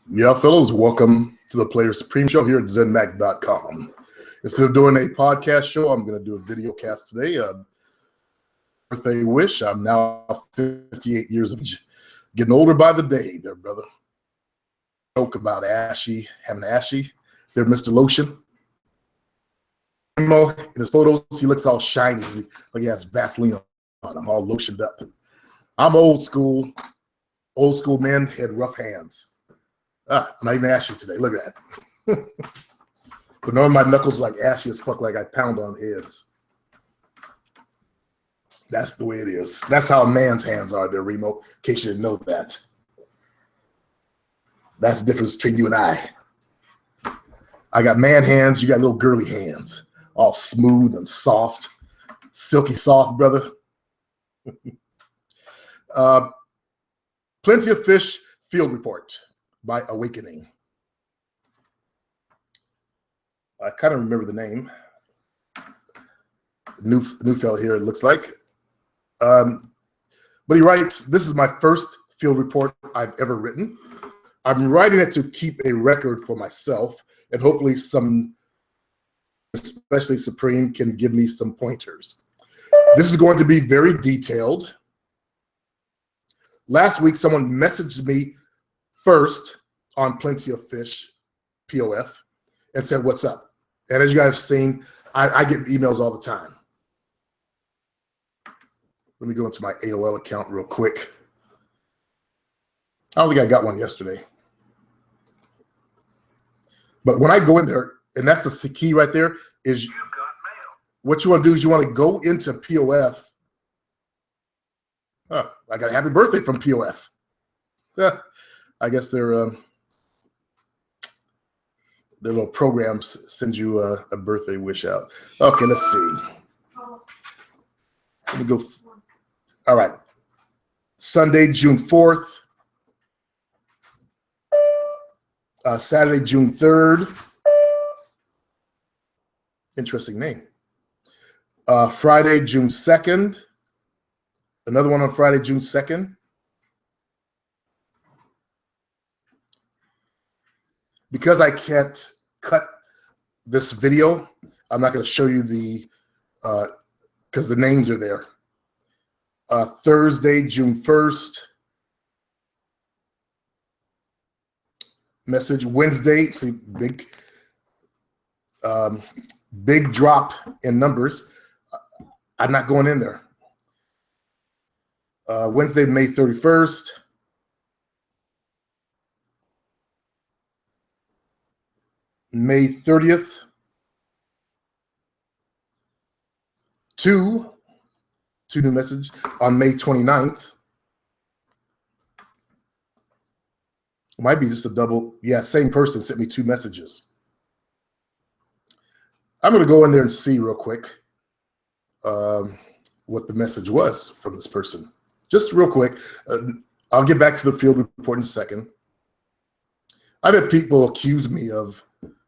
Yeah, fellas, welcome to the Player Supreme Show here at ZenMac.com. Instead of doing a podcast show, I'm going to do a video cast today. Birthday wish. I'm now 58 years of age. Getting older by the day there, brother. Joke about Ashy, having Ashy. There, Mr. Lotion. In his photos, he looks all shiny. Like he has Vaseline on him, all lotioned up. I'm old school. Old school men had rough hands. I'm not even ashy today. Look at that. But normally my knuckles are like ashy as fuck, like I pound on heads. That's the way it is. That's how a man's hands are there, Remo, in case you didn't know that. That's the difference between you and I. I got man hands, you got little girly hands. All smooth and soft. Silky soft, brother. Plenty of Fish Field Report by Awakening. I kind of remember the name. New fella here, it looks like. But he writes, this is my first field report I've ever written. I'm writing it to keep a record for myself, and hopefully some, especially Supreme, can give me some pointers. This is going to be very detailed. Last week, someone messaged me first on Plenty of Fish, POF, and said, what's up? And as you guys have seen, I get emails all the time. Let me go into my AOL account real quick. I don't think I got one yesterday. But when I go in there, and that's the key right there, is what you want to do is you want to go into POF. Oh, I got a happy birthday from POF. I guess their little programs send you a birthday wish out. Okay, let's see. Let me go. All right. Sunday, June 4th. Saturday, June 3rd. Interesting name. Friday, June 2nd. Another one on Friday, June 2nd. Because I can't cut this video, I'm not going to show you the, because the names are there. Thursday, June 1st. Message Wednesday, see, big drop in numbers. I'm not going in there. Wednesday, May 31st. May 30th. Two new messages on May 29th. It might be just a double. Yeah, same person sent me two messages. I'm going to go in there and see real quick what the message was from this person. Just real quick. I'll get back to the field report in a second. I've had people accuse me of,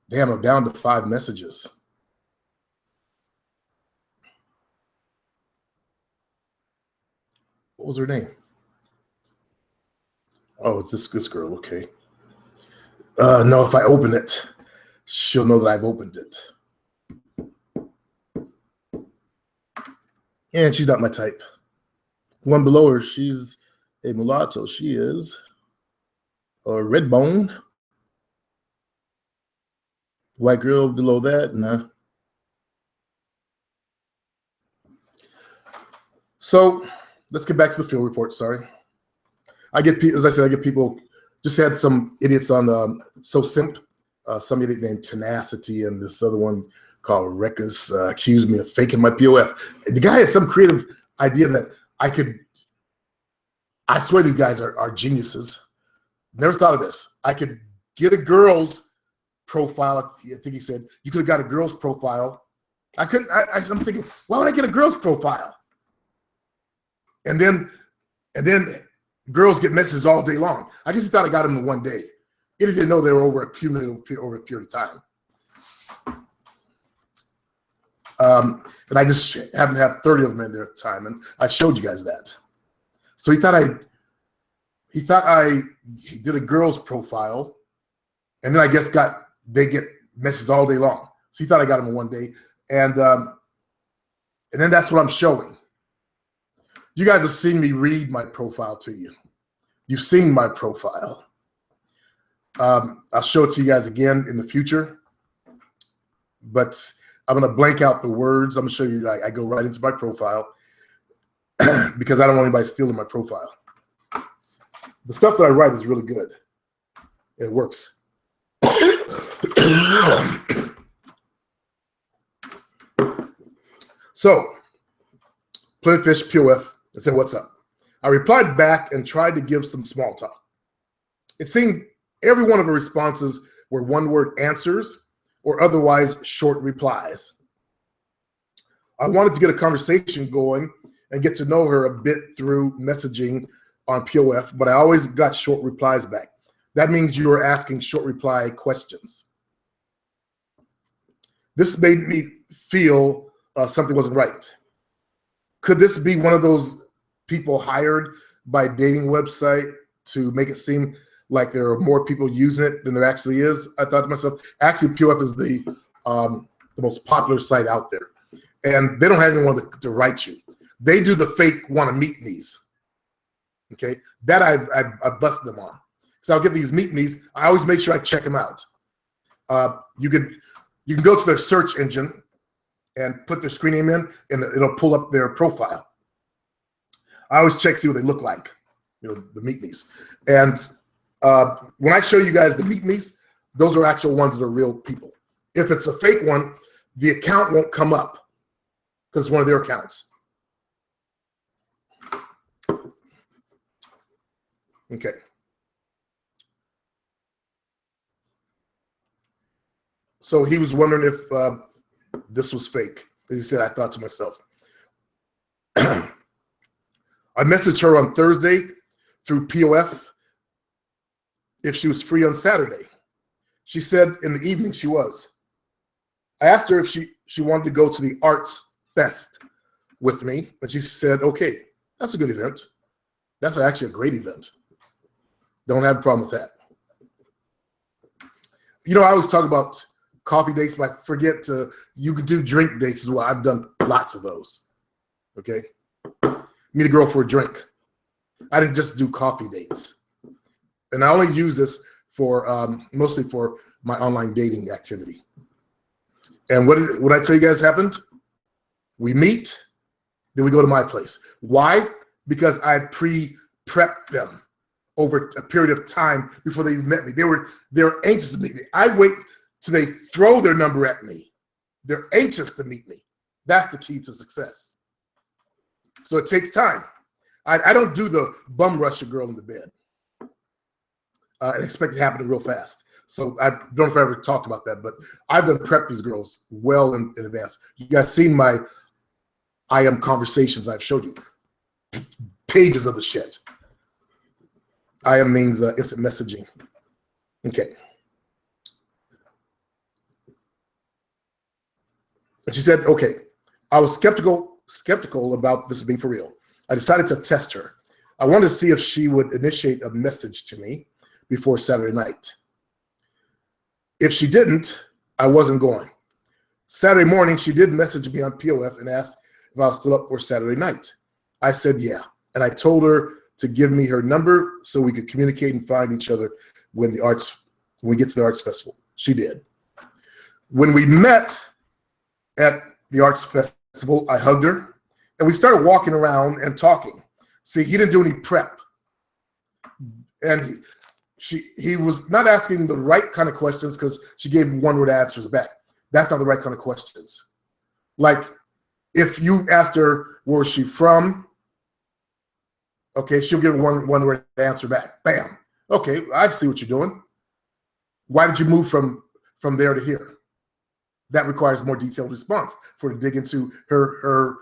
damn, I'm down to 5 messages. What was her name? Oh, it's this girl. Okay. No, if I open it, she'll know that I've opened it. And she's not my type. One below her, she's a mulatto. She is a red bone. White girl below that, nah. So let's get back to the field report. Sorry. As I said, I get people, just had some idiots on So Simp, some idiot named Tenacity, and this other one called Rekas accused me of faking my POF. The guy had some creative idea that I swear these guys are geniuses. Never thought of this. I could get a girl's profile. I think he said, you could have got a girl's profile. I couldn't, I'm thinking, why would I get a girl's profile? And then girls get messages all day long. I guess he thought I got them in one day. He didn't know they were over a period of time. And I just happened to have 30 of them in there at the time, and I showed you guys that. So he thought I did a girl's profile, And then I guess they get messages all day long. So he thought I got them in one day. And then that's what I'm showing. You guys have seen me read my profile to you. You've seen my profile. I'll show it to you guys again in the future. But I'm going to blank out the words. I'm going to show you. I go right into my profile because I don't want anybody stealing my profile. The stuff that I write is really good. It works. So, Plentyfish POF, I said, what's up? I replied back and tried to give some small talk. It seemed every one of her responses were one-word answers or otherwise short replies. I wanted to get a conversation going and get to know her a bit through messaging on POF, but I always got short replies back. That means you were asking short reply questions. This made me feel something wasn't right. Could this be one of those people hired by a dating website to make it seem like there are more people using it than there actually is? I thought to myself, actually, POF is the most popular site out there. And they don't have anyone to write you. They do the fake want to meet me's. Okay, that I busted them on. So I'll get these meet me's. I always make sure I check them out. You can go to their search engine and put their screen name in, and it'll pull up their profile. I always check, see what they look like, the meet me's. And when I show you guys the meet me's, those are actual ones that are real people. If it's a fake one, the account won't come up because it's one of their accounts. Okay. So he was wondering if this was fake. As he said, I thought to myself. I messaged her on Thursday through POF if she was free on Saturday. She said in the evening she was. I asked her if she wanted to go to the Arts Fest with me, and she said, okay, that's a good event. That's actually a great event. Don't have a problem with that. I always talk about coffee dates, but I forget you could do drink dates as well. I've done lots of those. Okay? Meet a girl for a drink. I didn't just do coffee dates. And I only use this for mostly for my online dating activity. And what I tell you guys happened? We meet, then we go to my place. Why? Because I pre-prepped them over a period of time before they met me. They were anxious to meet me. I wait till they throw their number at me. They're anxious to meet me. That's the key to success. So it takes time. I don't do the bum rush a girl into bed and expect it to happen real fast. So I don't know if I ever talked about that, but I've done prep these girls well in advance. You guys seen my IM conversations I've showed you. Pages of the shit. IM means instant messaging. Okay. And she said, okay, I was skeptical about this being for real. I decided to test her. I wanted to see if she would initiate a message to me before Saturday night. If she didn't, I wasn't going. Saturday morning, she did message me on POF and asked if I was still up for Saturday night. I said, yeah. And I told her to give me her number so we could communicate and find each other when we get to the arts festival. She did. When we met at the arts festival, I hugged her and we started walking around and talking. See, he didn't do any prep. And he was not asking the right kind of questions because she gave one-word answers back. That's not the right kind of questions. Like, if you asked her, where was she from? Okay, she'll give one-word answer back. Bam. Okay, I see what you're doing. Why did you move from there to here? That requires more detailed response for her to dig into her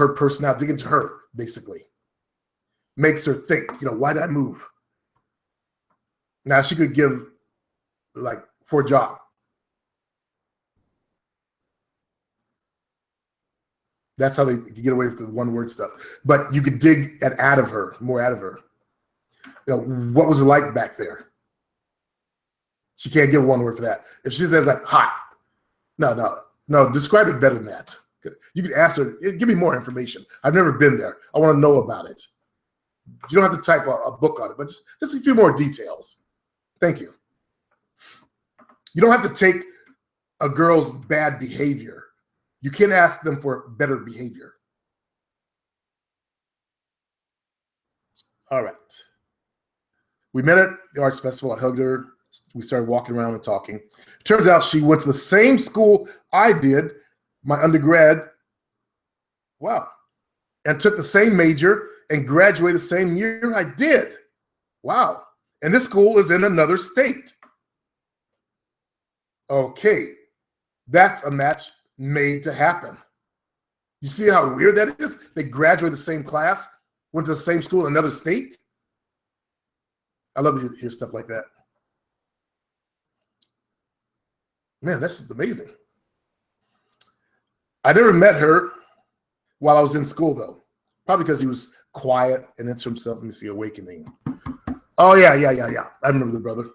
personality, dig into her, basically. Makes her think, why did I move? Now she could give for a job. That's how they get away with the one-word stuff. But you could dig more out of her. What was it like back there? She can't give one word for that. If she says like hot, no, describe it better than that. You can ask her, give me more information. I've never been there. I want to know about it. You don't have to type a book on it, but just a few more details. Thank you. You don't have to take a girl's bad behavior. You can ask them for better behavior. All right. We met at the arts festival. I hugged her. We started walking around and talking. Turns out she went to the same school I did, my undergrad. Wow. And took the same major and graduated the same year I did. Wow. And this school is in another state. Okay. That's a match made to happen. You see how weird that is? They graduated the same class, went to the same school in another state. I love to hear stuff like that. Man, that's just amazing. I never met her while I was in school, though. Probably because he was quiet and into himself. Let me see, Awakening. Oh, yeah. I remember the brother.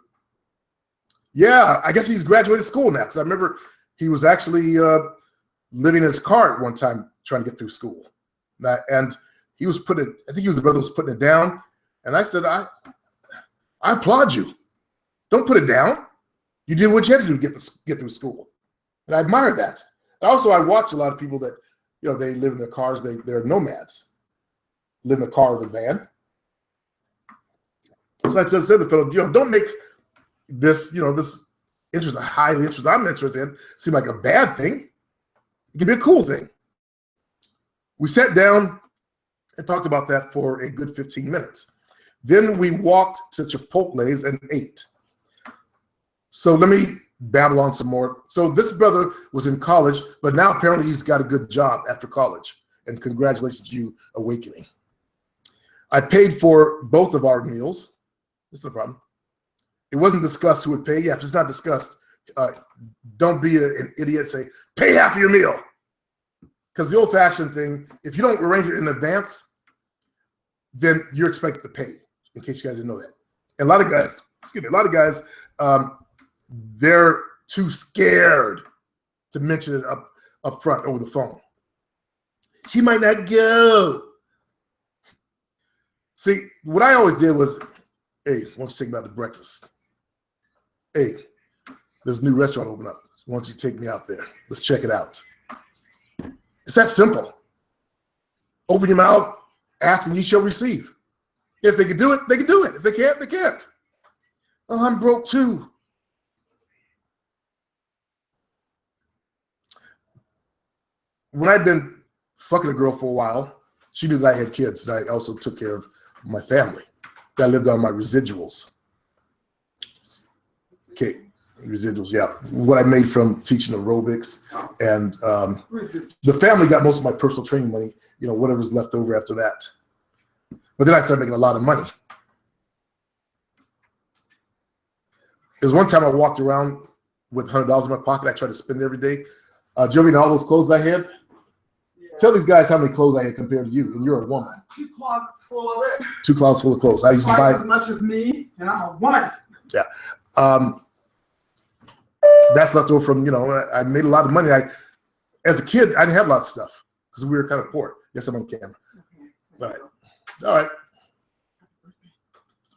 Yeah, I guess he's graduated school now, because I remember he was actually living in his car at one time trying to get through school. And he was I think he was the brother who was putting it down. And I said, I applaud you. Don't put it down. You did what you had to do to get through school. And I admire that. Also, I watch a lot of people that, they live in their cars. They're nomads. Live in a car or the van. So I said to the fellow, don't make this, this interest, a highly interest I'm interested in, seem like a bad thing. It can be a cool thing. We sat down and talked about that for a good 15 minutes. Then we walked to Chipotle's and ate. So let me babble on some more. So this brother was in college, but now apparently he's got a good job after college. And congratulations to you, Awakening. I paid for both of our meals. That's no problem. It wasn't discussed who would pay. Yeah, if it's not discussed, don't be an idiot and say, pay half of your meal. Because the old-fashioned thing, if you don't arrange it in advance, then you're expected to pay, in case you guys didn't know that. And a lot of guys, they're too scared to mention it up front over the phone. She might not go. See, what I always did was, hey, why don't you take me out to breakfast? Hey, there's a new restaurant open up. Why don't you take me out there? Let's check it out. It's that simple. Open your mouth, ask and you shall receive. If they can do it, they can do it. If they can't, they can't. Oh, I'm broke too. When I'd been fucking a girl for a while, she knew that I had kids, and I also took care of my family. I lived on my residuals. Okay, residuals, yeah. What I made from teaching aerobics. And the family got most of my personal training money, whatever's left over after that. But then I started making a lot of money. There's one time I walked around with $100 in my pocket. I tried to spend it every day. Joey, all those clothes I had, tell these guys how many clothes I had compared to you, and you're a woman. 2 closets full of it. 2 closets full of clothes. I used to buy as much as me, and I'm a woman. Yeah. That's left over from, I made a lot of money. As a kid, I didn't have a lot of stuff because we were kind of poor. Yes, I'm on camera. Okay. All right.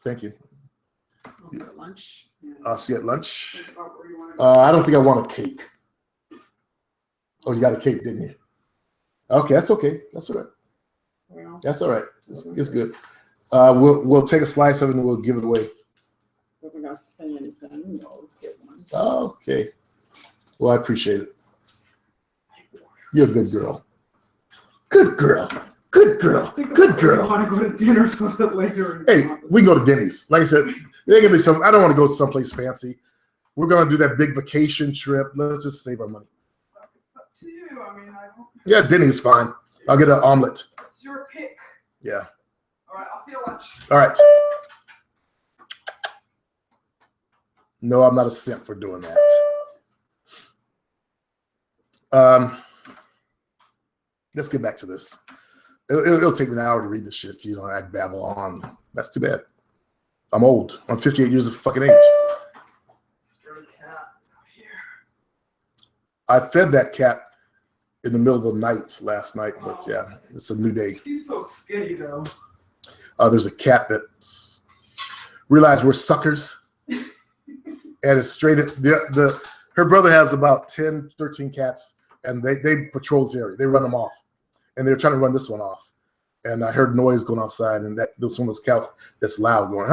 Thank you. I'll see you at lunch. I'll see you at lunch. I don't think I want a cake. Oh, you got a cake, didn't you? Okay, that's okay. That's all right. Well, that's all right. It's good. We'll take a slice of it and we'll give it away. Wasn't gonna say anything. No, get one. Okay. Well, I appreciate it. You're a good girl. Good girl. Good girl. Good girl. I want to go to dinner so that later. Hey, we can go to Denny's. Like I said, there can be some. I don't want to go someplace fancy. We're gonna do that big vacation trip. Let's just save our money. Up to you. I mean, I don't. Yeah, Denny's fine. I'll get an omelet. It's your pick. Yeah. All right, I'll see you at lunch. All right. No, I'm not a simp for doing that. Let's get back to this. It'll take me an hour to read this shit. I babble on. That's too bad. I'm old. I'm 58 years of fucking age. I fed that cat in the middle of the night last night, but yeah, it's a new day. He's so skinny though. There's a cat that realized we're suckers, and it's straight at her brother has about 10, 13 cats, and they patrol this area. They run them off, and they're trying to run this one off. And I heard noise going outside, and that was one of those cats that's loud, going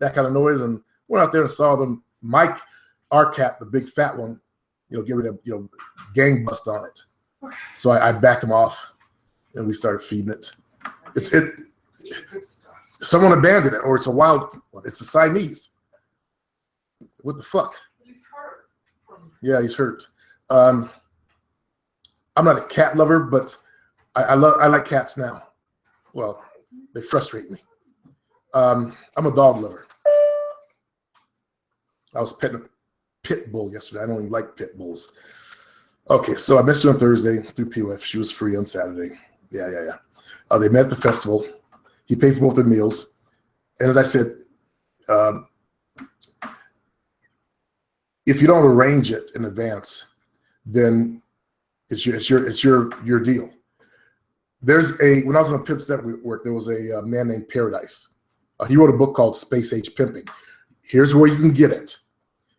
that kind of noise. And went out there and saw them. Mike, our cat, the big fat one, get rid of, gang bust on it. So I backed him off, and we started feeding it. Someone abandoned it, or it's a wild one. It's a Siamese. What the fuck? He's hurt. Yeah, he's hurt. I'm not a cat lover, but I like cats now. Well, they frustrate me. I'm a dog lover. I was petting a pit bull yesterday. I don't even like pit bulls. Okay, so I missed her on Thursday through POF. She was free on Saturday. Yeah. They met at the festival. He paid for both their meals. And as I said, if you don't arrange it in advance, then it's your deal. When I was on a Pimps Network, there was a man named Paradise. He wrote a book called Space Age Pimping. Here's where you can get it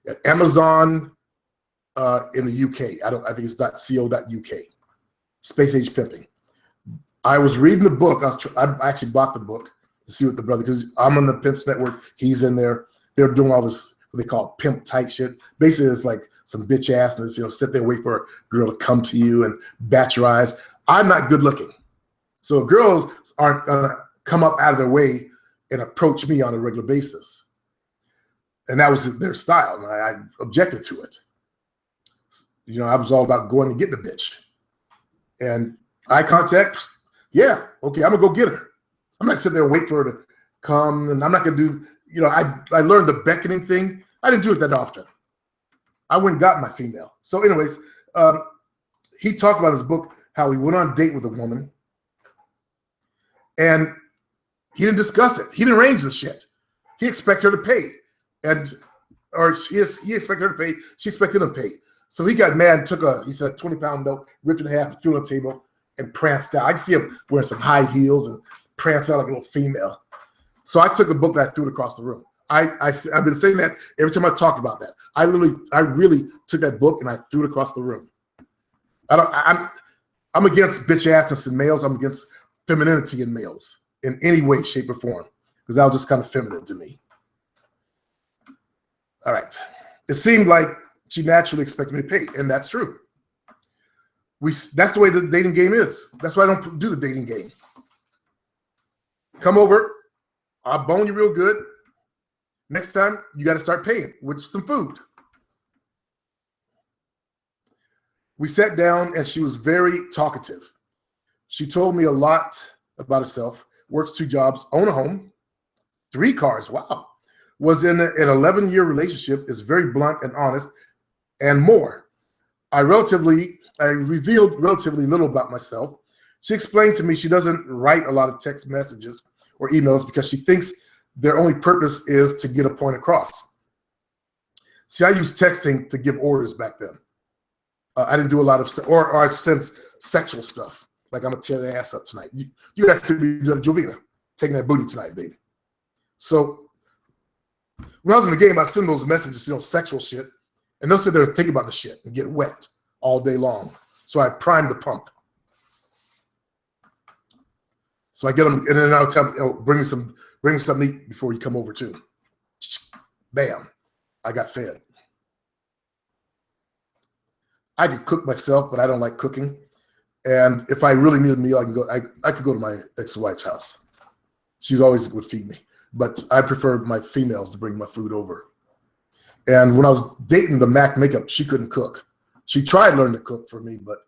at Amazon in the UK. I think it's .co.uk. Space Age Pimping. I was reading the book. I actually bought the book to see what the brother, because I'm on the Pimps Network. He's in there. They're doing all this what they call pimp tight shit. Basically, it's like some bitch assness. Sit there and wait for a girl to come to you and bat your eyes. I'm not good looking, so girls aren't gonna come up out of their way and approach me on a regular basis. And that was their style, and I objected to it. I was all about going and getting the bitch. And eye contact, yeah, okay, I'm gonna go get her. I'm not sitting there and wait for her to come, and I'm not gonna do, I learned the beckoning thing. I didn't do it that often. I went and got my female. So anyways, he talked about in his book how he went on a date with a woman, and he didn't discuss it. He didn't arrange the shit. He expected her to pay. He expected her to pay. She expected him to pay. So he got mad and took a 20-pound note, ripped it in half, threw it on the table, and pranced out. I can see him wearing some high heels and pranced out like a little female. So I took the book and I threw it across the room. I've been saying that every time I talk about that. I really took that book and I threw it across the room. I'm against bitch assness in males. I'm against femininity in males in any way, shape, or form, because that was just kind of feminine to me. All right. It seemed like she naturally expected me to pay, and that's true. That's the way the dating game is. That's why I don't do the dating game. Come over, I'll bone you real good. Next time, you got to start paying with some food. We sat down, and she was very talkative. She told me a lot about herself, works 2 jobs, own a home, 3 cars, wow. Was in an 11-year relationship, is very blunt and honest, and more. I revealed relatively little about myself. She explained to me she doesn't write a lot of text messages or emails because she thinks their only purpose is to get a point across. See, I used texting to give orders back then. I didn't do a lot of, or I sent sexual stuff, like I'm gonna tear the ass up tonight. You guys see me do that, Jovina, taking that booty tonight, baby. So when I was in the game, I send those messages, sexual shit, and they'll sit there and think about the shit and get wet all day long. So I primed the pump. So I get them, and then I'll tell them, bring me something to eat before you come over too. Bam, I got fed. I could cook myself, but I don't like cooking. And if I really need a meal, I could go to my ex-wife's house. She's always would feed me. But I prefer my females to bring my food over. And when I was dating the Mac makeup, she couldn't cook. She tried learning to cook for me, but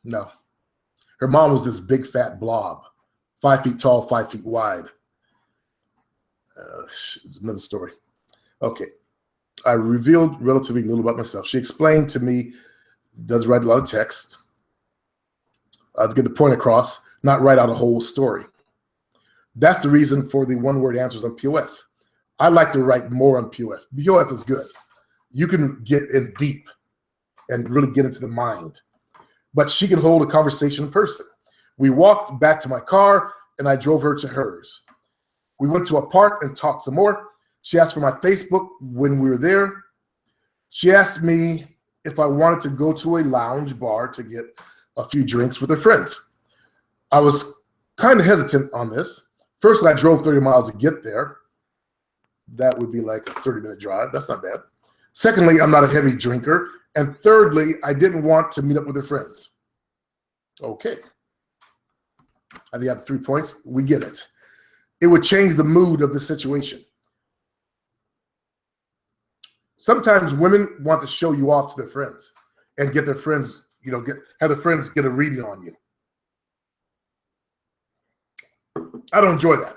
no. Her mom was this big fat blob, 5 feet tall, 5 feet wide. Another story. Okay. I revealed relatively little about myself. She explained to me, does write a lot of text. To get the point across, not write out a whole story. That's the reason for the one-word answers on POF. I like to write more on POF. POF is good. you can get in deep and really get into the mind. But she can hold a conversation in person. We walked back to my car, and I drove her to hers. We went to a park and talked some more. She asked for my Facebook when we were there. She asked me if I wanted to go to a lounge bar to get a few drinks with her friends. I was kind of hesitant on this. First, I drove 30 miles to get there. That would be like a 30-minute drive. That's not bad. Secondly, I'm not a heavy drinker. And thirdly, I didn't want to meet up with her friends. Okay. I think I have 3 points. We get it. It would change the mood of the situation. Sometimes women want to show you off to their friends and get their friends, have their friends get a reading on you. I don't enjoy that.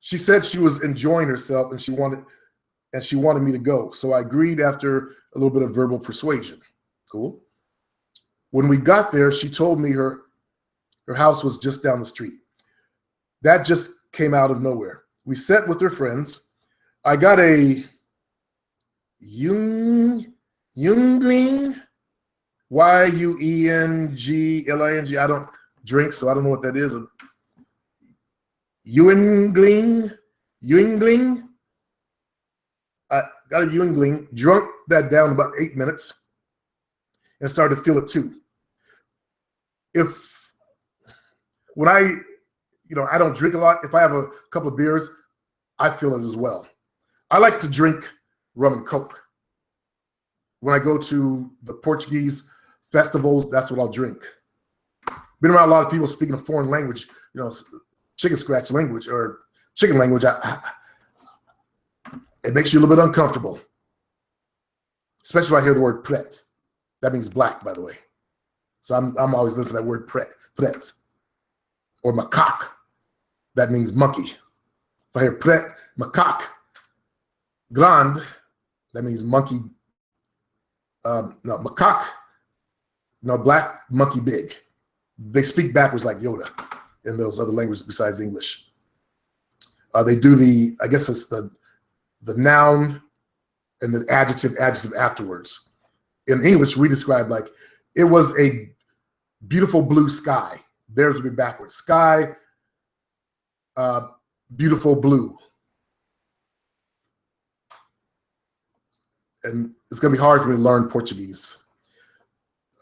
She said she was enjoying herself and she wanted me to go. So I agreed after a little bit of verbal persuasion. Cool. When we got there, she told me her house was just down the street. That just came out of nowhere. We sat with her friends. I got a Yuengling, Yuengling. I don't drink, so I don't know what that is. Yuengling. I got a Yuengling, drunk that down in about 8 minutes, and started to feel it too. When I don't drink a lot. If I have a couple of beers, I feel it as well. I like to drink rum and Coke. When I go to the Portuguese festivals, that's what I'll drink. Been around a lot of people speaking a foreign language, chicken scratch language or chicken language. It makes you a little bit uncomfortable, especially when I hear the word pret. That means black, by the way. So I'm always looking for that word pret. Or macaque. That means monkey. If I hear pret, macaque, grande, that means monkey. Macaque, black, monkey, big. They speak backwards like Yoda in those other languages besides English. They do I guess it's the noun and the adjective afterwards. In English, we describe like, it was a beautiful blue sky. Theirs would be backwards. Sky, beautiful blue. And it's going to be hard for me to learn Portuguese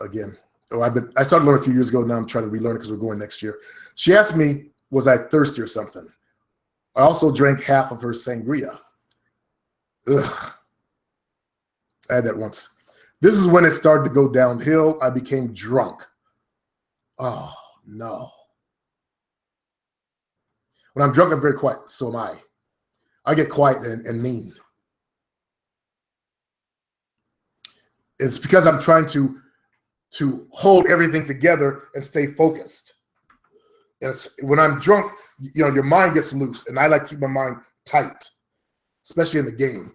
again. I started learning a few years ago. Now I'm trying to relearn it because we're going next year. She asked me, was I thirsty or something? I also drank half of her sangria. Ugh. I had that once. This is when it started to go downhill. I became drunk. Oh, no. When I'm drunk, I'm very quiet. So am I. I get quiet and mean. It's because I'm trying to hold everything together and stay focused. And when I'm drunk, your mind gets loose, and I like to keep my mind tight, especially in the game.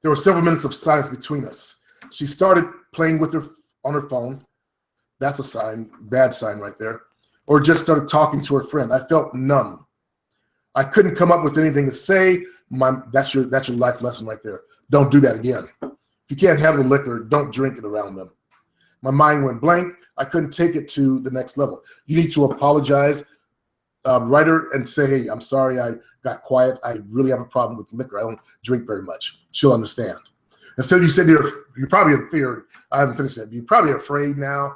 There were several minutes of silence between us. She started playing on her phone. That's a sign, bad sign right there. Or just started talking to her friend. I felt numb. I couldn't come up with anything to say. That's your life lesson right there. Don't do that again. If you can't have the liquor, don't drink it around them. My mind went blank. I couldn't take it to the next level. You need to apologize, write her and say, hey, I'm sorry I got quiet. I really have a problem with liquor. I don't drink very much. She'll understand. Instead, you said you're probably in fear. I haven't finished that. You're probably afraid now.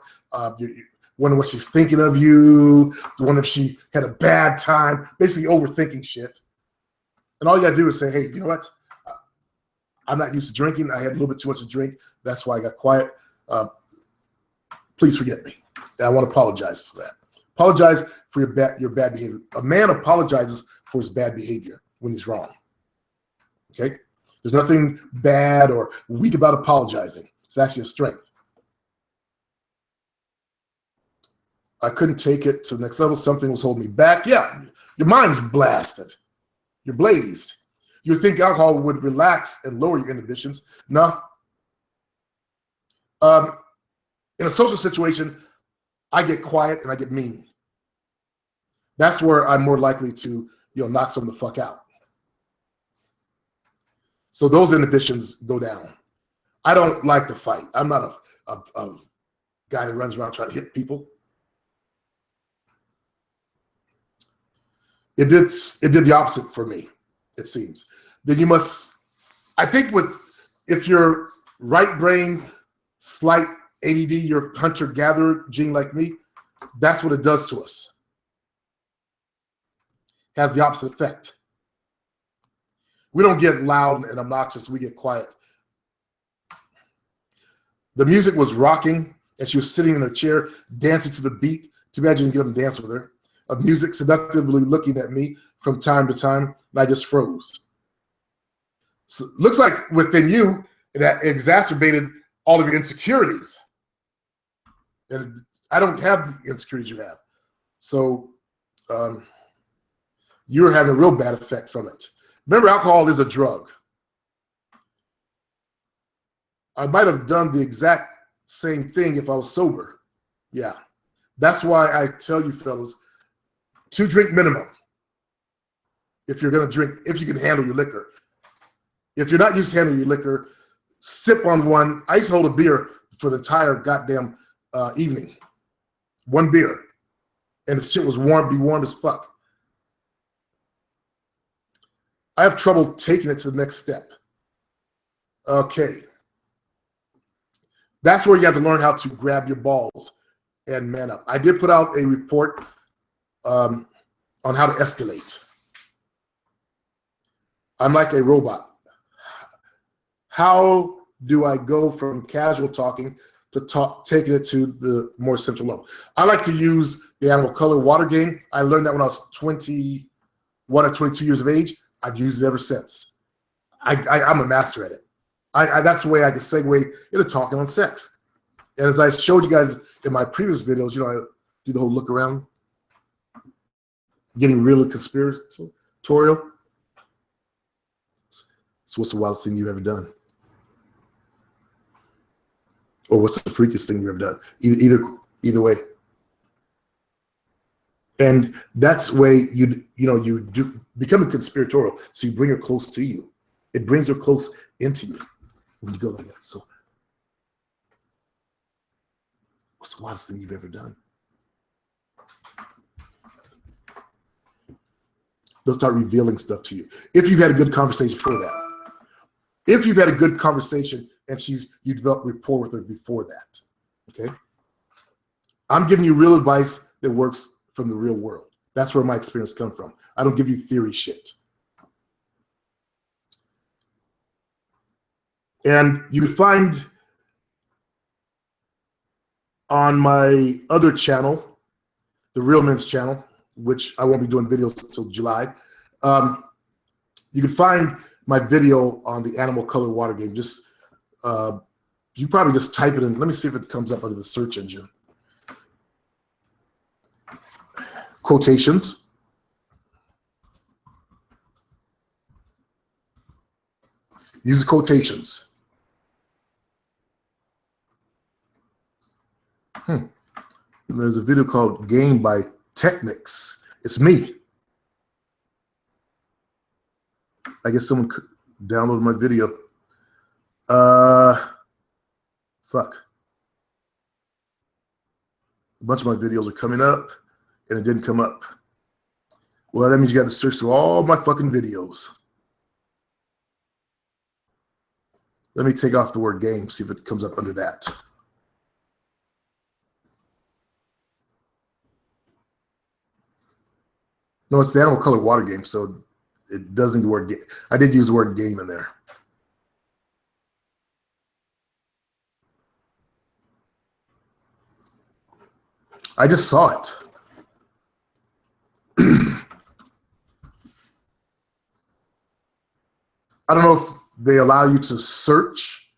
You wonder what she's thinking of you. You wonder if she had a bad time. Basically overthinking shit. And all you got to do is say, hey, you know what? I'm not used to drinking. I had a little bit too much to drink. That's why I got quiet. Please forgive me. And I want to apologize for that. Apologize for your bad behavior. A man apologizes for his bad behavior when he's wrong. Okay? There's nothing bad or weak about apologizing. It's actually a strength. I couldn't take it to the next level. Something was holding me back. Yeah, your mind's blasted. You're blazed. You think alcohol would relax and lower your inhibitions. No. In a social situation, I get quiet and I get mean. That's where I'm more likely to knocks them the fuck out. So those inhibitions go down. I don't like to fight. I'm not a guy that runs around trying to hit people. It did the opposite for me, it seems. Then you must, I think if you're right brain, slight ADD, you're hunter-gatherer gene like me, that's what it does to us. Has the opposite effect. We don't get loud and obnoxious, we get quiet. The music was rocking, and she was sitting in her chair, dancing to the beat. Too bad you didn't get up and dance with her. Of music seductively looking at me from time to time, and I just froze. So, looks like within you, that exacerbated all of your insecurities. And I don't have the insecurities you have. So you're having a real bad effect from it. Remember, alcohol is a drug. I might have done the exact same thing if I was sober. Yeah. That's why I tell you fellas, 2 drink minimum. If you're going to drink, if you can handle your liquor. If you're not used to handling your liquor, sip on one. I used to hold a beer for the entire goddamn evening. 1 beer. And the shit was warm, be warm as fuck. I have trouble taking it to the next step. Okay. That's where you have to learn how to grab your balls and man up. I did put out a report on how to escalate. I'm like a robot. How do I go from casual talking to taking it to the more central level? I like to use the animal color water game. I learned that when I was 21 or 22 years of age. I've used it ever since. I'm a master at it. That's the way I can segue into talking on sex. And as I showed you guys in my previous videos, I do the whole look around, getting really conspiratorial. So what's the wildest thing you've ever done? Or what's the freakiest thing you've ever done? Either way. And that's way you do become conspiratorial. So you bring her close to you. It brings her close into you when you go like that. So what's the wildest thing you've ever done? They'll start revealing stuff to you. If you've had a good conversation before that. If you've had a good conversation and you develop rapport with her before that. Okay? I'm giving you real advice that works from the real world. That's where my experience comes from. I don't give you theory shit. And you can find on my other channel, the Real Men's channel, which I won't be doing videos until July. You can find my video on the animal color water game. Just you probably just type it in. Let me see if it comes up under the search engine. Quotations. Use quotations. There's a video called Game by Technics. It's me. I guess someone downloaded my video. Fuck. A bunch of my videos are coming up and it didn't come up. Well, that means you got to search through all my fucking videos. Let me take off the word game, see if it comes up under that. No, it's the animal color water game, so it doesn't use the word game. I did use the word game in there. I just saw it. I don't know if they allow you to search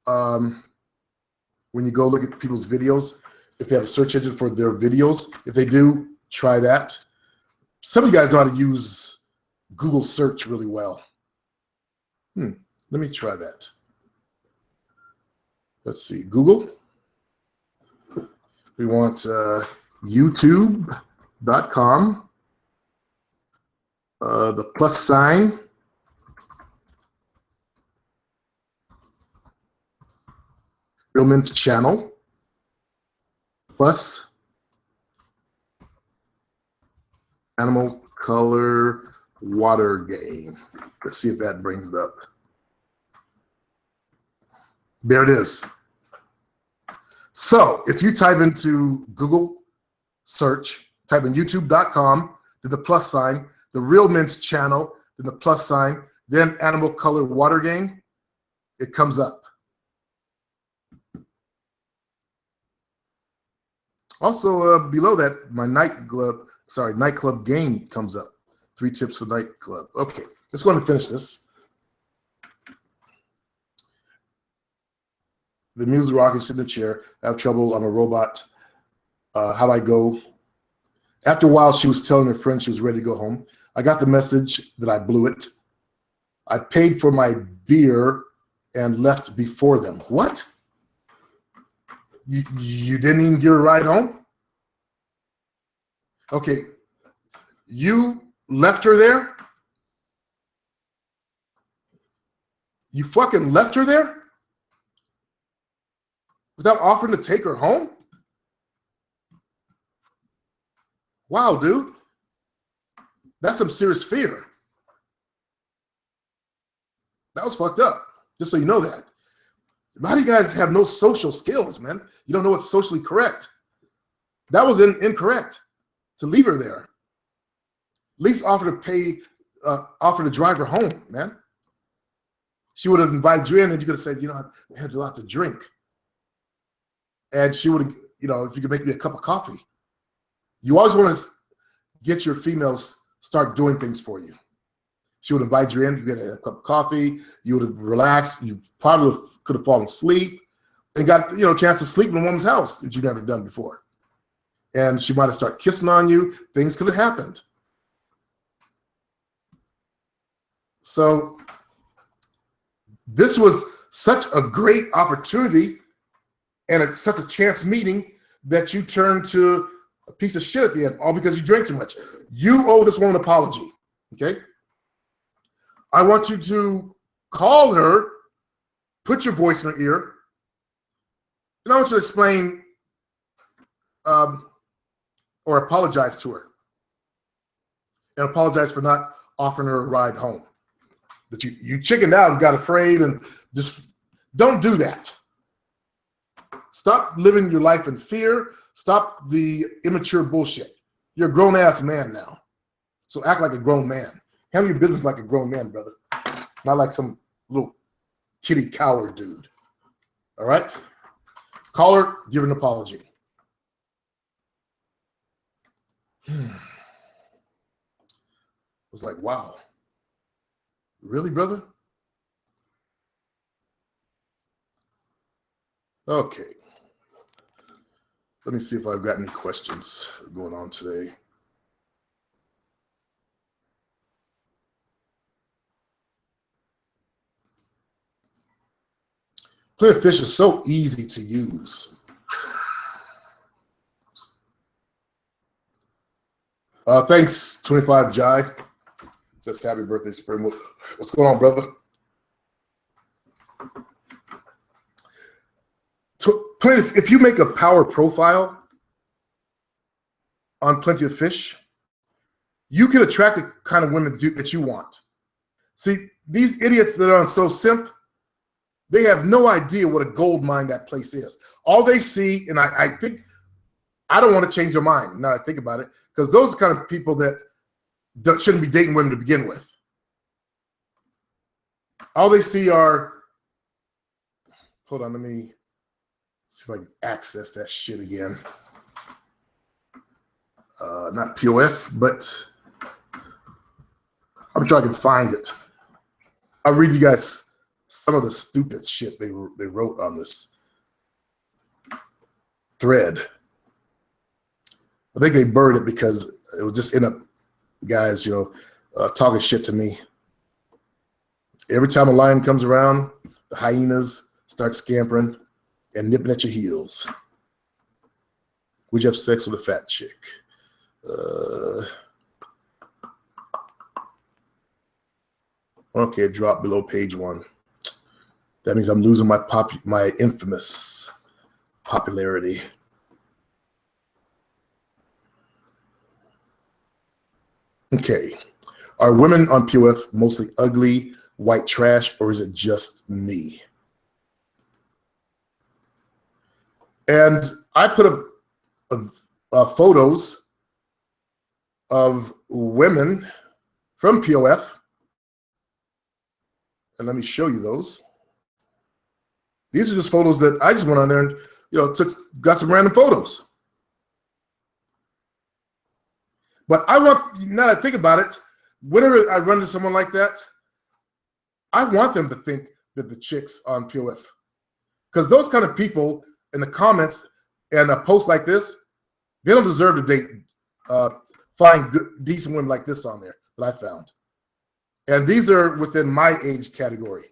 when you go look at people's videos, if they have a search engine for their videos. If they do, try that. Some of you guys know how to use Google search really well. Let me try that. Let's see, Google. We want youtube.com The plus sign. Real Men's Channel. Plus Animal Color Water Game. Let's see if that brings it up. There it is. So if you type into Google search, type in youtube.com, then the plus sign, the Real Men's Channel, then the plus sign, then Animal Color Water Game, it comes up. Also, below that, my nightclub game comes up. 3 tips for nightclub. Okay, let's go ahead and finish this. The music rocking, sit in the chair. I have trouble. I'm a robot. How'd I go? After a while, she was telling her friend she was ready to go home. I got the message that I blew it. I paid for my beer and left before them. What? You didn't even get a ride home? Okay. You left her there? You fucking left her there? Without offering to take her home? Wow, dude. That's some serious fear. That was fucked up. Just so you know that. A lot of you guys have no social skills, man. You don't know what's socially correct. That was incorrect to leave her there. At least offer to drive her home, man. She would have invited you in and you could have said, I had a lot to drink. And she would have, if you could make me a cup of coffee. You always want to get your females start doing things for you. She would invite you in, you get a cup of coffee, you would have relaxed, you probably could have fallen asleep and got, a chance to sleep in a woman's house that you've never done before. And she might have started kissing on you. Things could have happened. So this was such a great opportunity and such a chance meeting that you turned to a piece of shit at the end, all because you drank too much. You owe this woman an apology, okay? I want you to call her, put your voice in her ear, and I want you to explain or apologize to her. And apologize for not offering her a ride home. That you chickened out and got afraid, and just don't do that. Stop living your life in fear. Stop the immature bullshit. You're a grown-ass man now. So act like a grown man. Handle your business like a grown man, brother. Not like some little kitty coward dude. All right? Call her, give her an apology. I was like, wow. Really, brother? Okay. Let me see if I've got any questions going on today. Plenty of Fish is so easy to use. Thanks, 25 Jai. Just happy birthday, Spring. What's going on, brother? If you make a power profile on Plenty of Fish, you can attract the kind of women that you want. See, these idiots that are on So Simp, they have no idea what a gold mine that place is. All they see, and I think, I don't want to change their mind now that I think about it, because those are kind of people that shouldn't be dating women to begin with. All they see are, hold on, let me see if I can access that shit again. Not POF, but I'm sure I can find it. I'll read you guys some of the stupid shit they wrote on this thread. I think they buried it because it would just end up guys, talking shit to me. Every time a lion comes around, the hyenas start scampering and nipping at your heels. Would you have sex with a fat chick? Okay, it dropped below page 1. That means I'm losing my infamous popularity. Okay. Are women on POF mostly ugly, white trash, or is it just me? And I put up photos of women from POF. And let me show you those. These are just photos that I just went on there and got some random photos. But I want, now that I think about it, whenever I run into someone like that, I want them to think that the chicks on POF, because those kind of people in the comments and a post like this, they don't deserve to date, find good, decent women like this on there that I found. And these are within my age category,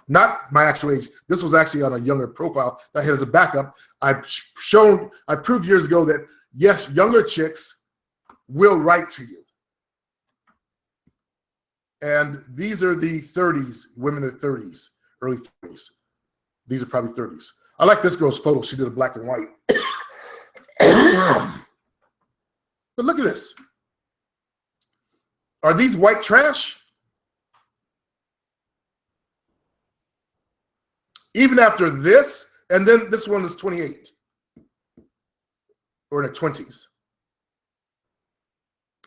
not my actual age. This was actually on a younger profile that I had as a backup. I proved years ago that yes, younger chicks will write to you. And these are the 30s, women in the 30s, early 40s. These are probably 30s. I like this girl's photo. She did a black and white. But look at this. Are these white trash? Even after this, and then this one is 28 or in the 20s.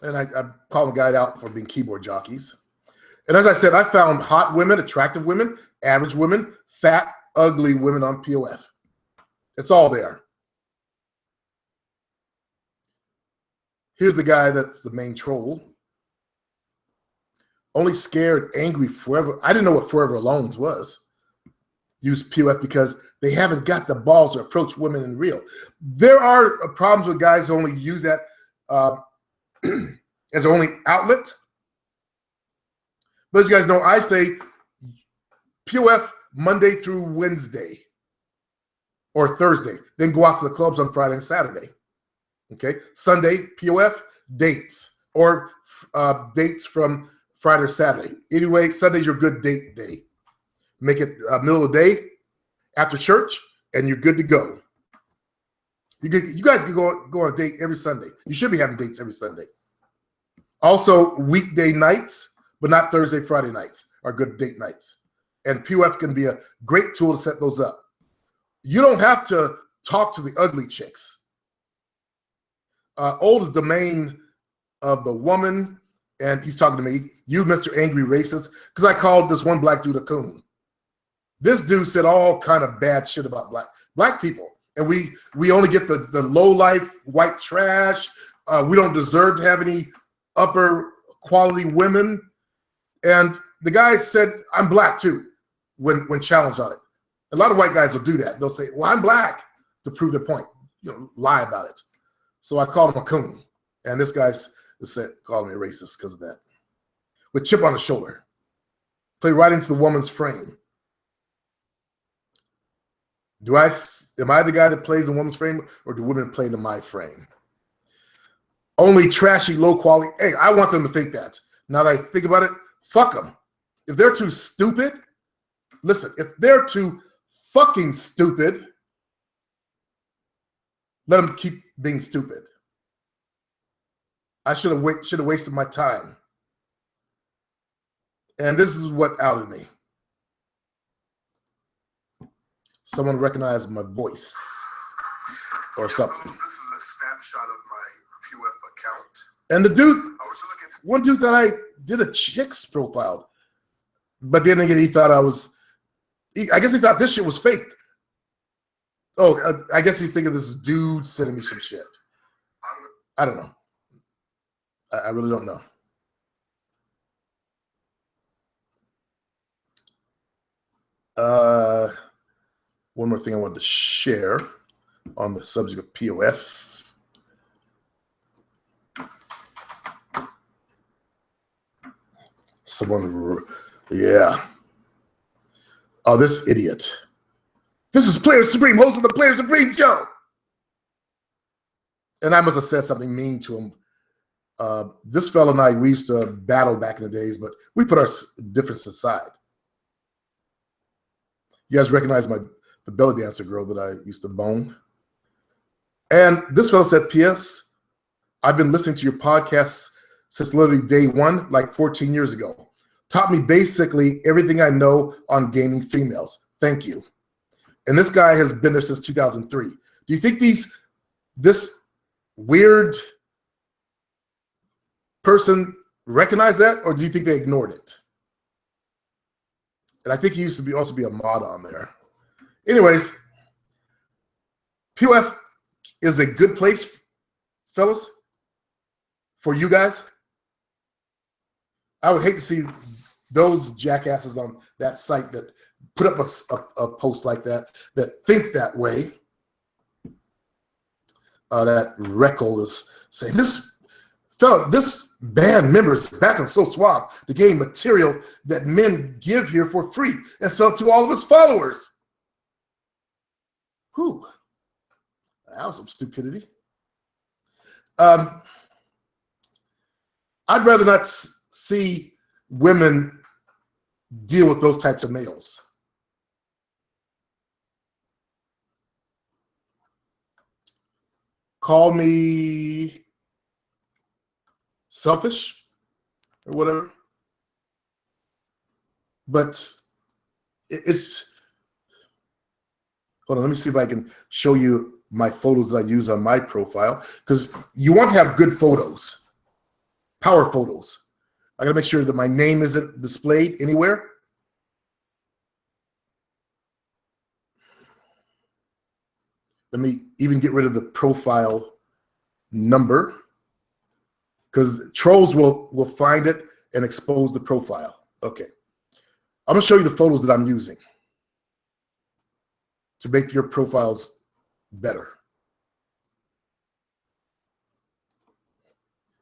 And I call the guy out for being keyboard jockeys. And as I said, I found hot women, attractive women, average women, fat, ugly women on POF. It's all there. Here's the guy that's the main troll. Only scared, angry, forever. I didn't know what Forever Alone's was. Use POF because they haven't got the balls to approach women in real. There are problems with guys who only use that as their only outlet. But as you guys know, I say POF Monday through Wednesday or Thursday. Then go out to the clubs on Friday and Saturday. Okay, Sunday, POF, dates or dates from Friday or Saturday. Anyway, Sunday's your good date day. Make it middle of the day after church, and you're good to go. You guys can go on a date every Sunday. You should be having dates every Sunday. Also, weekday nights, but not Thursday, Friday nights are good date nights. And POF can be a great tool to set those up. You don't have to talk to the ugly chicks. Old is the domain of the woman, and he's talking to me. You, Mr. Angry Racist, because I called this one black dude a coon. This dude said all kind of bad shit about black people. And we only get the low life white trash. We don't deserve to have any upper quality women. And the guy said, I'm black too, when challenged on it. A lot of white guys will do that. They'll say, well, I'm black, to prove their point. Lie about it. So I called him a coon. And this guy's called me a racist because of that. With chip on the shoulder. Play right into the woman's frame. Am I the guy that plays the woman's frame, or do women play into my frame? Only trashy, low quality. Hey, I want them to think that. Now that I think about it, fuck them. If they're too stupid, listen, if they're too fucking stupid, let them keep being stupid. I should have wasted my time. And this is what outed me. Someone recognized my voice or something. This is a snapshot of my POF account. And the dude, one dude thought I did a chick's profile. But then again, he thought I guess he thought this shit was fake. Oh, I guess he's thinking this dude sending me some shit. I don't know. I really don't know. One more thing I wanted to share on the subject of POF. Yeah. Oh, this idiot. This is Player Supreme, host of the Player Supreme show. And I must have said something mean to him. This fella and I, we used to battle back in the days, but we put our differences aside. You guys recognize the belly dancer girl that I used to bone? And this fella said, P.S., I've been listening to your podcasts since literally day one, like 14 years ago. Taught me basically everything I know on gaming females. Thank you. And this guy has been there since 2003. Do you think this weird person recognized that, or do you think they ignored it? And I think he used to also be a mod on there. Anyways, POF is a good place, fellas, for you guys. I would hate to see those jackasses on that site that put up a post like that think that way. That Reckle is saying, this band members back on So Suave to gain material that men give here for free and sell to all of his followers. Whew. That was some stupidity. I'd rather not see women deal with those types of males. Call me selfish or whatever. But it's, hold on, let me see if I can show you my photos that I use on my profile, because you want to have good photos, power photos. I gotta make sure that my name isn't displayed anywhere. Let me even get rid of the profile number, because trolls will find it and expose the profile. Okay. I'm gonna show you the photos that I'm using to make your profiles better.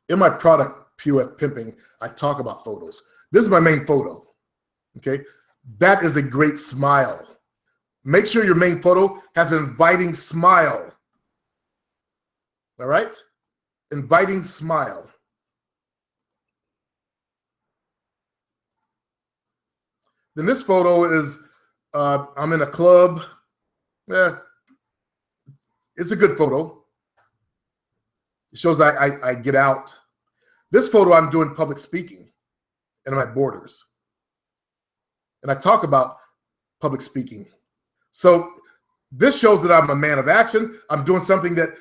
In my product, POF Pimping, I talk about photos. This is my main photo, okay? That is a great smile. Make sure your main photo has an inviting smile, all right? Inviting smile. Then this photo is, I'm in a club. It's a good photo. It shows I get out. This photo, I'm doing public speaking and I'm at Borders. And I talk about public speaking. So this shows that I'm a man of action. I'm doing something that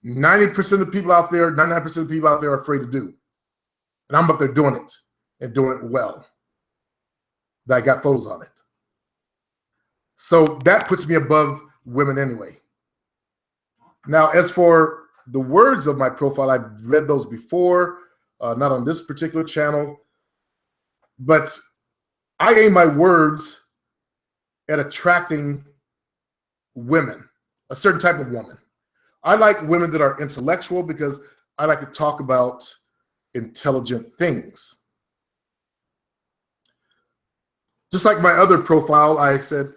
90% of the people out there, 99% of the people out there are afraid to do. And I'm up there doing it and doing it well. That I got photos on it. So that puts me above women anyway. Now, as for the words of my profile, I've read those before, not on this particular channel, but I aim my words at attracting women, a certain type of woman. I like women that are intellectual because I like to talk about intelligent things. Just like my other profile, I said,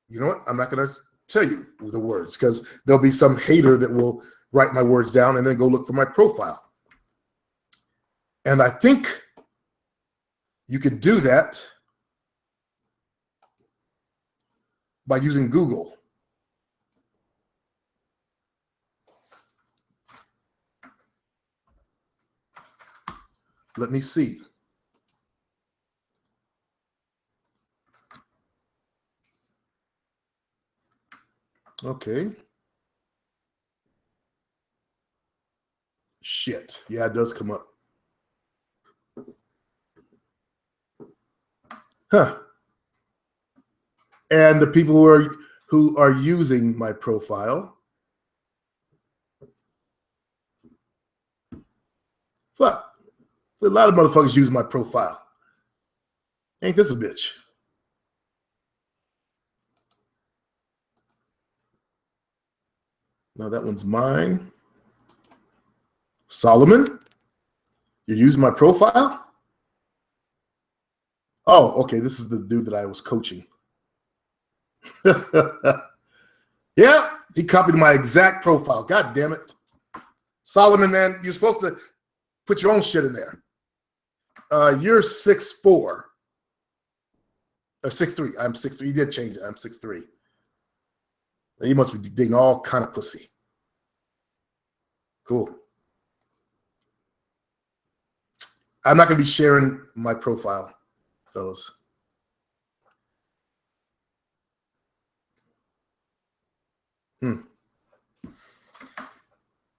you know what? I'm not going to tell you the words because there'll be some hater that will write my words down and then go look for my profile. And I think you could do that by using Google. Let me see. Okay. Shit. Yeah, it does come up. Huh. And the people who are using my profile. Fuck. A lot of motherfuckers use my profile. Ain't this a bitch? No, that one's mine. Solomon, you use my profile? Oh, okay. This is the dude that I was coaching. Yeah, he copied my exact profile. God damn it. Solomon, man, you're supposed to put your own shit in there. You're 6'4". Or 6'3". I'm 6'3". He did change it. I'm 6'3". He must be digging all kind of pussy. Cool. I'm not going to be sharing my profile, fellas.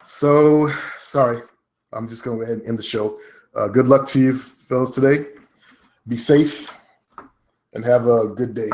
So, sorry. I'm just going to go ahead and end the show. Good luck to you, fellas, today. Be safe and have a good day.